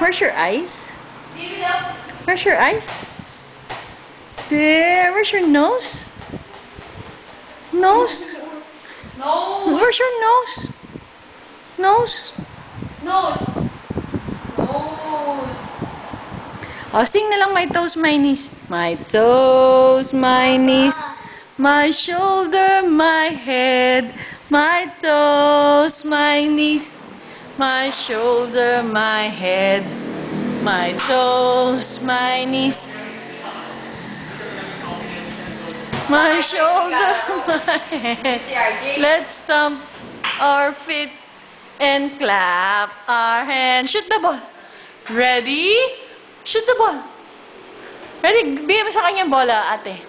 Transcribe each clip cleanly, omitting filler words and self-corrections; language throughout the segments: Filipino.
Where's your eyes? Where's your eyes? There. Where's your nose? Nose? Nose. Where's your nose? Nose? Nose. Nose. Oh, sing na lang my toes, my knees. My toes, my knees. My shoulder, my head. My toes, my knees. My shoulder, my head. My toes, my knees. My shoulder, my head. Let's stomp our feet and clap our hands. Shoot the ball. Ready? Shoot the ball. Ready? Bigyan mo sa kanya bola, ate.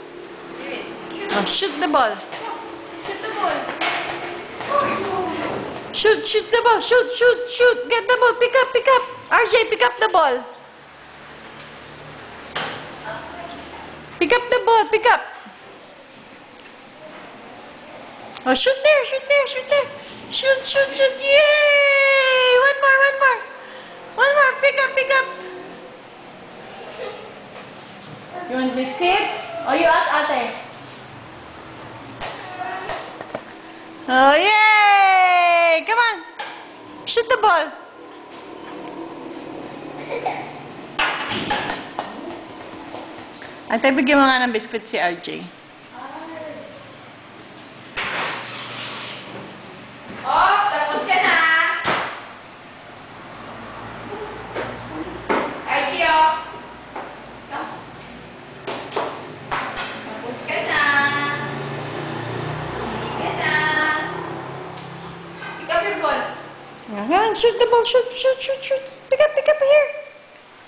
Oh, shoot the ball. Shoot the ball. Shoot the ball. Shoot. Get the ball. Pick up. RJ, pick up the ball. Pick up the ball. Pick up. Oh, shoot there. Shoot. Yay! One more. Pick up. You want biscuit? Oh, you ask ate. Oh, yay! Come on. Shoot the ball. Ate, bigyan mo nga ng biscuit si RJ. Oh, tapos ka na. Idea. Tapos ka na. Hindi ka na. Pick up your ball. Ayan, shoot the ball. Shoot. Pick up here.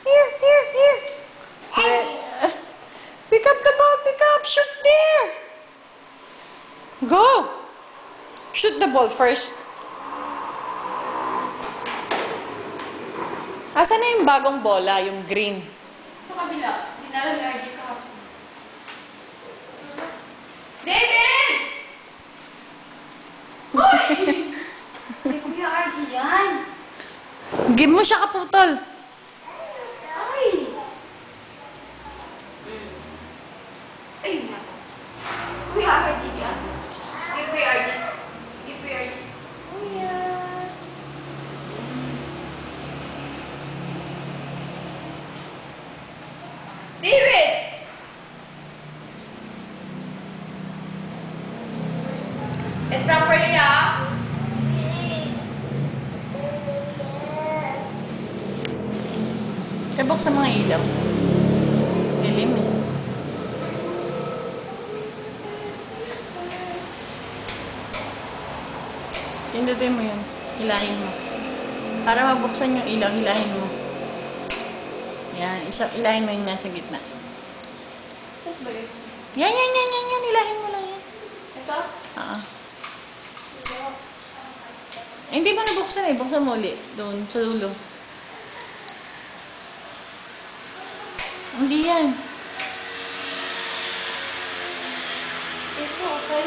Here. Pick up the ball. Shoot there. Go. Shoot the ball first. Asan na yung bagong bola, yung green? Sa kabila. Dinala ni RJ kahapon. David! Hoy! Hindi ko yung RJ yan. Give mo siya kaputol. Ay! Ay, naku. Kuya RJ yan. Give Kuya RJ. Kuya. David! It's properly, ah? Sabok sa mga ilaw. Dilim eh. Pindutin mo yun. Hilahin mo. Para mabuksan yung ilaw, hilahin mo. Yan. Hilahin mo yung nasa gitna. Saan ba yun? Yan. Hilahin mo lang yan. Ito? Oo. Hindi mo nabuksan eh. Buksan mo ulit. Doon, sa dulo. Hindi yan. Ito, okay.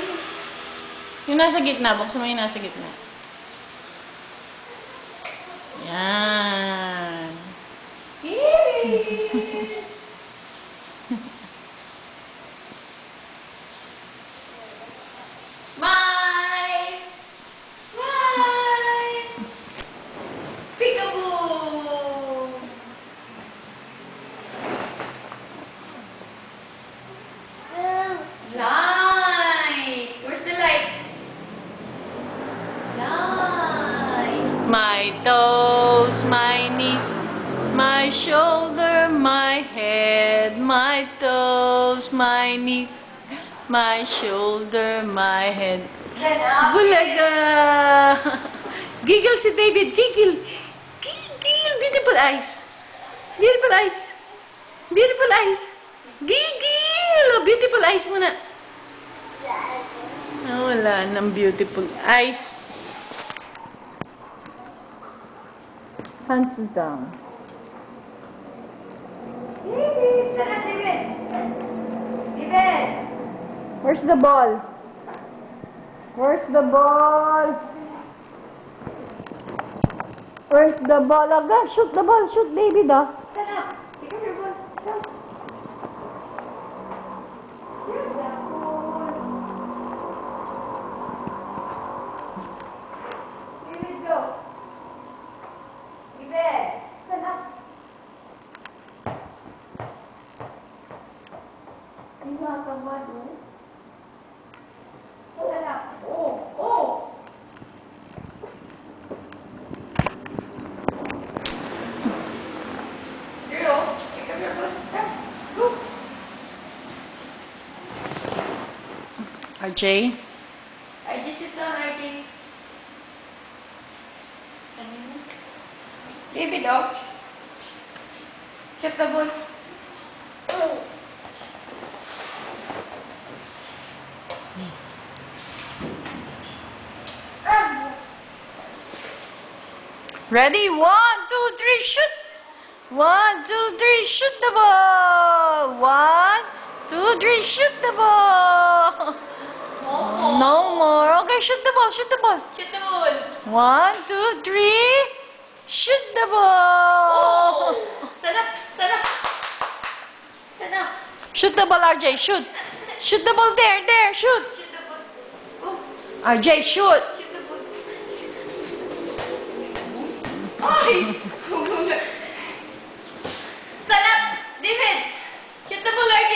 Yung nasa gitna. Buksan mo yung nasa gitna. Yan. Yay! Smile! Peekaboo! Light! Where's the light? Light! My toes, my knees, my shoulder, my head, my toes, my knees, my shoulder, my head. Bulaga! Giggle si David, giggle! Giggle! Beautiful eyes! Beautiful eyes! Beautiful eyes! Giggle! Oh, beautiful eyes muna. Oh, wala nang beautiful eyes. Hands down. David! Where's the ball? Where's the ball? Where's the ball? Aga, shoot the ball. Shoot, David, ah. Stand up. Pick up your ball. Jump. David, go. David, stand up. You want the ball, right? Stand up. Oh. Zero. Pick up your ball. Jump. Go. RJ? I just sit down, RJ. David, oh. Shoot the ball. Ready? 1, 2, 3, shoot! 1, 2, 3, shoot the ball! 1, 2, 3, shoot the ball! No more. Okay, shoot the ball, shoot the ball. Shoot the ball. 1, 2, 3, shoot the ball! Stand up. Stand up. Stand up. Shoot the ball, RJ, shoot! Shoot the ball there, shoot! Shoot the ball. Oh. RJ, shoot! Shoot the ball. Ay! Stand up. David. Shoot the ball, RJ.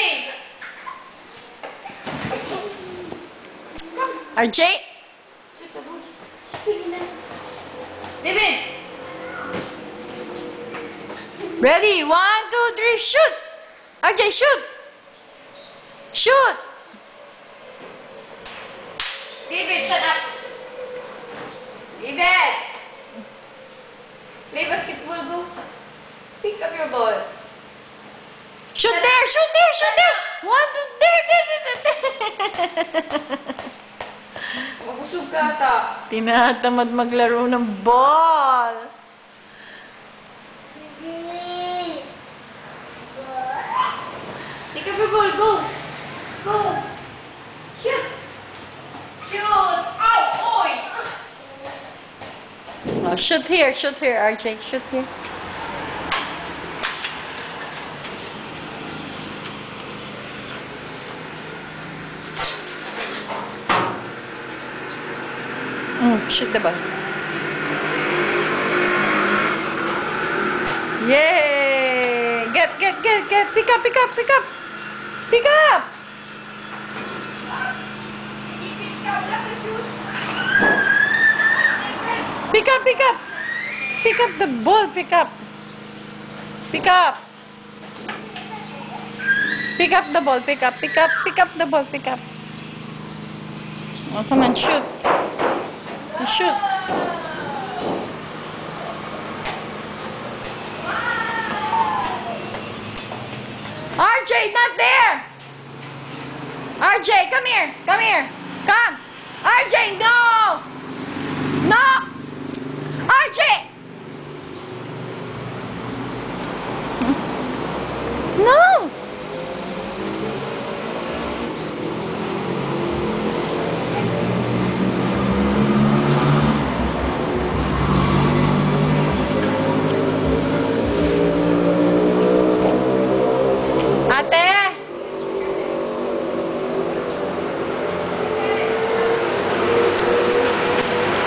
RJ? Shoot the ball. Sige na. David. Ready? 1, 2, 3, shoot! RJ, shoot! Shoot! David, stand up. David. Play basketball, go. Pick up your ball. Shoot there! Shoot there! Shoot there! 1, 2, there! Mabusog ka ata. Tinatamad maglaro ng ball. Pick up your ball, go. Go. Shoot. Shoot. Ow, oy. Oh, shoot here, RJ. Shoot here. Shoot the ball. Yay! Get. Pick up. Pick up. Pick up the ball, pick up. Pick up the ball, pick up the ball, pick up. Oh, come on, shoot. Shoot.